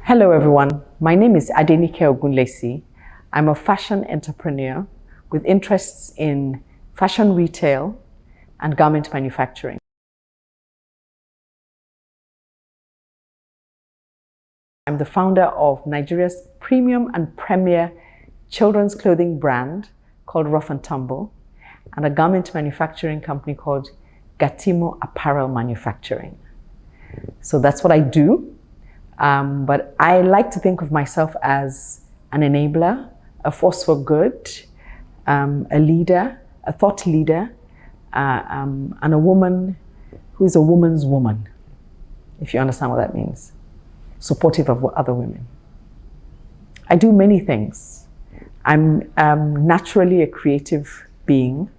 Hello everyone, my name is Adenike Ogunlesi. I'm a fashion entrepreneur with interests in fashion retail and garment manufacturing. I'm the founder of Nigeria's premium and premier children's clothing brand called Rough and Tumble, and a garment manufacturing company called Gatimo Apparel Manufacturing. So that's what I do. But I like to think of myself as an enabler, a force for good, a leader, a thought leader, and a woman who is a woman's woman, if you understand what that means. Supportive of other women. I do many things. I'm naturally a creative being,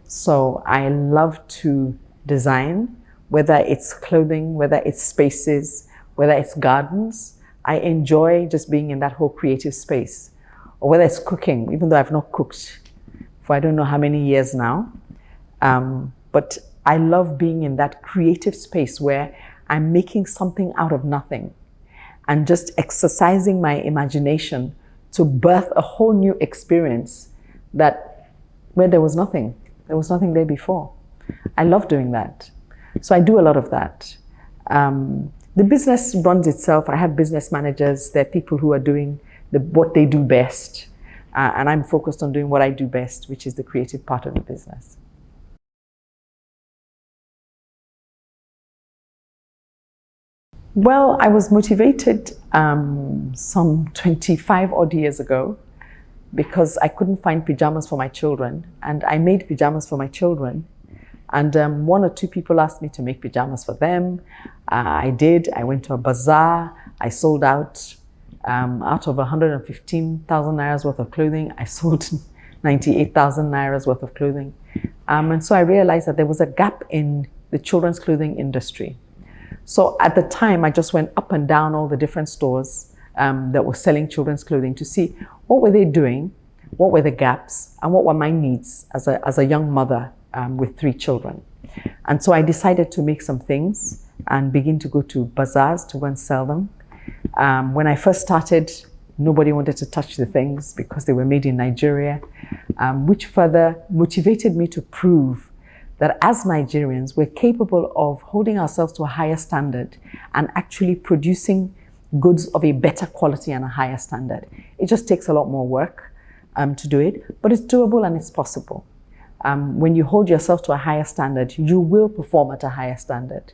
so I love to design, whether it's clothing, whether it's spaces, whether it's gardens. I enjoy just being in that whole creative space. Or whether it's cooking, even though I've not cooked for I don't know how many years now. But I love being in that creative space where I'm making something out of nothing and just exercising my imagination to birth a whole new experience where there was nothing. There was nothing there before. I love doing that. So I do a lot of that. The business runs itself. I have business managers. They're people who are doing what they do best. And I'm focused on doing what I do best, which is the creative part of the business. Well, I was motivated some 25 odd years ago because I couldn't find pajamas for my children. And I made pajamas for my children. And one or two people asked me to make pajamas for them. I did. I went to a bazaar. I sold out of 115,000 nairas worth of clothing. I sold 98,000 nairas worth of clothing. And so I realized that there was a gap in the children's clothing industry. So at the time, I just went up and down all the different stores that were selling children's clothing to see what were they doing, what were the gaps, and what were my needs as a young mother with 3 children. And so I decided to make some things and begin to go to bazaars to go and sell them. When I first started, nobody wanted to touch the things because they were made in Nigeria, which further motivated me to prove that as Nigerians, we're capable of holding ourselves to a higher standard and actually producing goods of a better quality and a higher standard. It just takes a lot more work to do it, but it's doable and it's possible. When you hold yourself to a higher standard, you will perform at a higher standard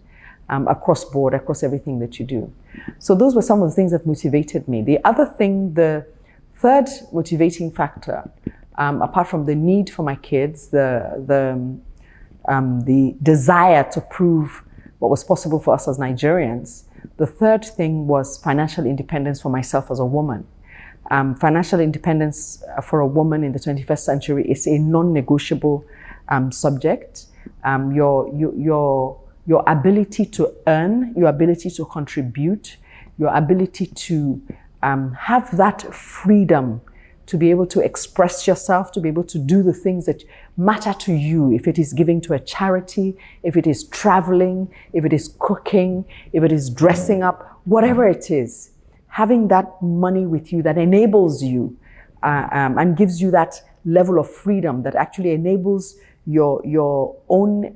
across board, across everything that you do. So those were some of the things that motivated me. The other thing, the third motivating factor, apart from the need for my kids, the desire to prove what was possible for us as Nigerians, the third thing was financial independence for myself as a woman. Financial independence for a woman in the 21st century is a non-negotiable subject. Your ability to earn, your ability to contribute, your ability to have that freedom to be able to express yourself, to be able to do the things that matter to you, if it is giving to a charity, if it is traveling, if it is cooking, if it is dressing up, whatever it is. Having that money with you that enables you and gives you that level of freedom that actually enables your own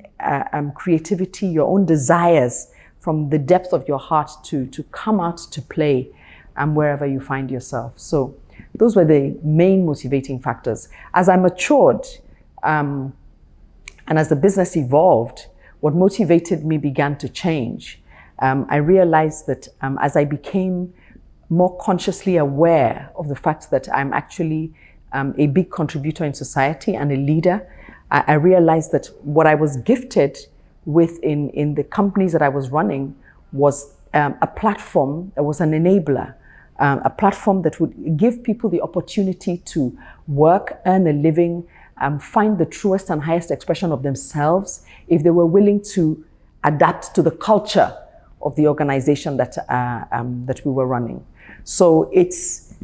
creativity, your own desires from the depth of your heart to come out to play wherever you find yourself. So those were the main motivating factors. As I matured and as the business evolved, what motivated me began to change. I realized that as I became more consciously aware of the fact that I'm actually a big contributor in society and a leader, I realized that what I was gifted with in the companies that I was running was a platform that was an enabler, a platform that would give people the opportunity to work, earn a living, find the truest and highest expression of themselves if they were willing to adapt to the culture of the organization that we were running. So it's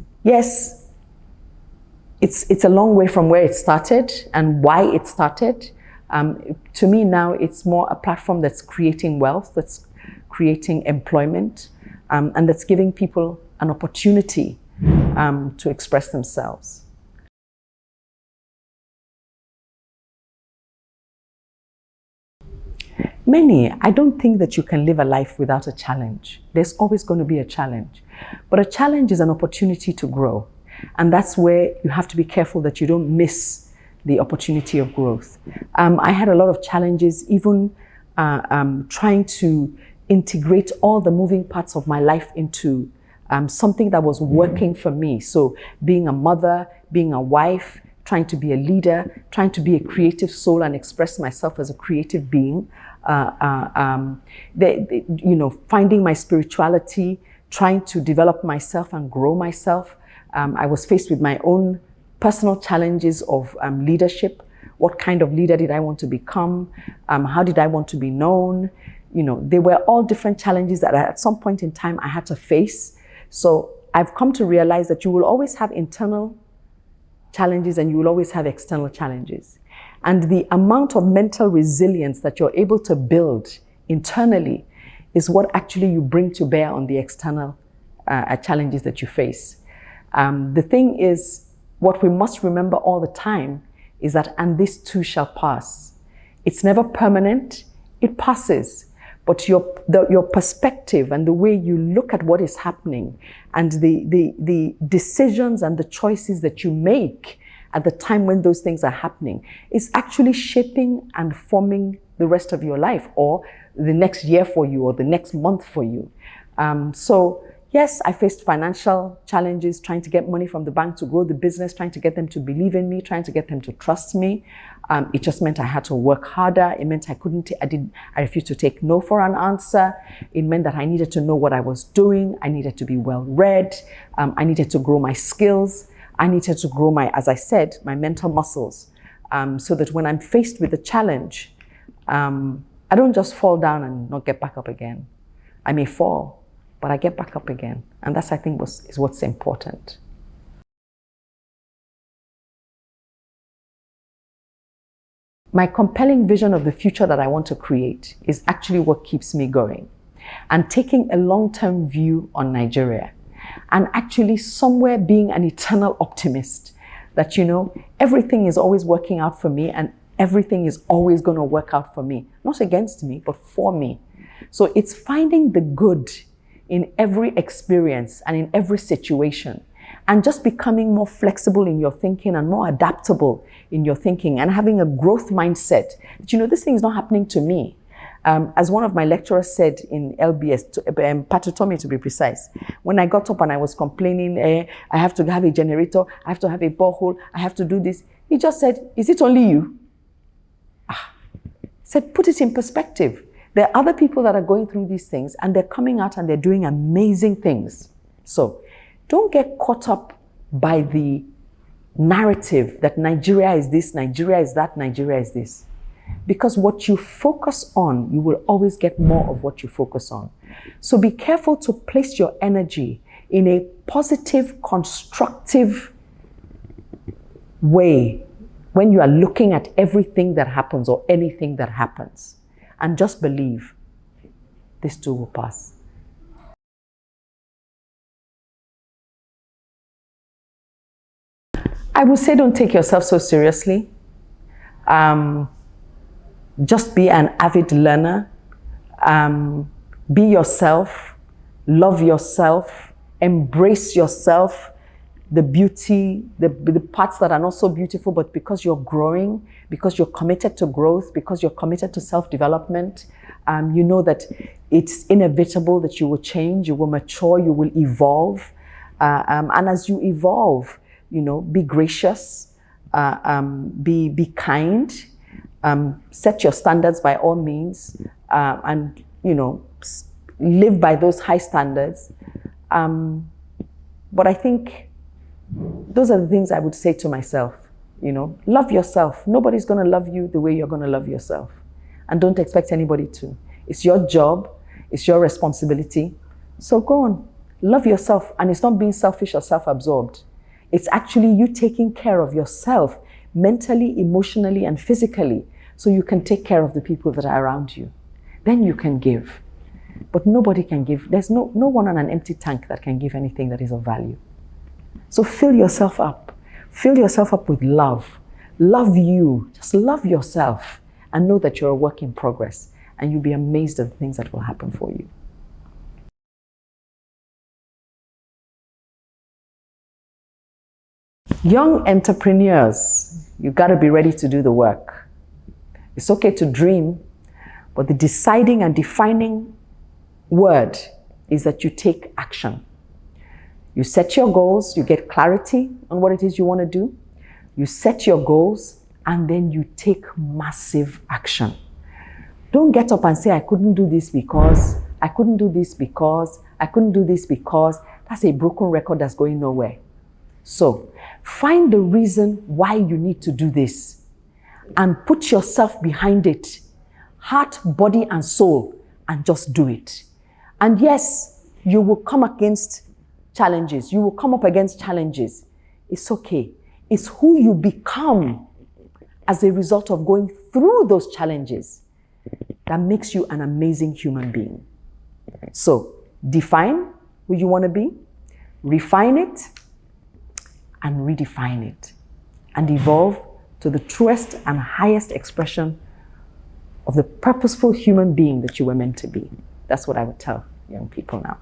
a long way from where it started and why it started. To me now, it's more a platform that's creating wealth, that's creating employment, and that's giving people an opportunity to express themselves. Many, I don't think that you can live a life without a challenge. There's always going to be a challenge. But a challenge is an opportunity to grow. And that's where you have to be careful that you don't miss the opportunity of growth. I had a lot of challenges, even trying to integrate all the moving parts of my life into something that was working for me. So being a mother, being a wife, trying to be a leader, trying to be a creative soul and express myself as a creative being, finding my spirituality, trying to develop myself and grow myself. I was faced with my own personal challenges of leadership. What kind of leader did I want to become? How did I want to be known? They were all different challenges that at some point in time I had to face. So I've come to realize that you will always have internal challenges and you will always have external challenges. And the amount of mental resilience that you're able to build internally is what actually you bring to bear on the external challenges that you face. The thing is, what we must remember all the time is that, and this too shall pass. It's never permanent, it passes. But your perspective and the way you look at what is happening and the decisions and the choices that you make at the time when those things are happening is actually shaping and forming the rest of your life or the next year for you or the next month for you. So yes, I faced financial challenges, trying to get money from the bank to grow the business, trying to get them to believe in me, trying to get them to trust me. It just meant I had to work harder. It meant I refused to take no for an answer. It meant that I needed to know what I was doing. I needed to be well read. I needed to grow my skills. I needed to grow as I said, my mental muscles, so that when I'm faced with a challenge, I don't just fall down and not get back up again. I may fall, but I get back up again. And that's, I think, is what's important. My compelling vision of the future that I want to create is actually what keeps me going. And taking a long-term view on Nigeria. And actually somewhere being an eternal optimist. That, everything is always working out for me and everything is always going to work out for me. Not against me, but for me. So it's finding the good in every experience and in every situation, and just becoming more flexible in your thinking and more adaptable in your thinking and having a growth mindset. That, this thing is not happening to me. As one of my lecturers said in LBS, Patutomi to be precise, when I got up and I was complaining, I have to have a generator, I have to have a borehole, I have to do this. He just said, is it only you? He said, put it in perspective. There are other people that are going through these things and they're coming out and they're doing amazing things. So don't get caught up by the narrative that Nigeria is this, Nigeria is that, Nigeria is this. Because what you focus on, you will always get more of what you focus on. So be careful to place your energy in a positive, constructive way when you are looking at everything that happens or anything that happens. And just believe this too will pass. I would say don't take yourself so seriously. Just be an avid learner. Be yourself. Love yourself. Embrace yourself. The beauty, the parts that are not so beautiful, but because you're growing, because you're committed to growth, because you're committed to self-development, you know that it's inevitable that you will change, you will mature, you will evolve. And as you evolve, be gracious, be kind, set your standards by all means, and, live by those high standards. But I think those are the things I would say to myself, love yourself. Nobody's going to love you the way you're going to love yourself. And don't expect anybody to. It's your job. It's your responsibility. So go on, love yourself. And it's not being selfish or self-absorbed. It's actually you taking care of yourself mentally, emotionally, and physically so you can take care of the people that are around you. Then you can give. but nobody can give, there's no one on an empty tank that can give anything that is of value. So fill yourself up. Fill yourself up with love. Love you. Just love yourself and know that you're a work in progress, and you'll be amazed at the things that will happen for you. Young entrepreneurs, you got to be ready to do the work. It's okay to dream, but the deciding and defining word is that you take action. You set your goals, you get clarity on what it is you want to do. You set your goals, and then you take massive action. Don't get up and say, I couldn't do this because, I couldn't do this because, I couldn't do this because. That's a broken record that's going nowhere. So find the reason why you need to do this and put yourself behind it, heart, body, and soul, and just do it. And yes, you will come against challenges. You will come up against challenges. It's okay. It's who you become as a result of going through those challenges that makes you an amazing human being. So define who you want to be, refine it, and redefine it, and evolve to the truest and highest expression of the purposeful human being that you were meant to be. That's what I would tell young people now.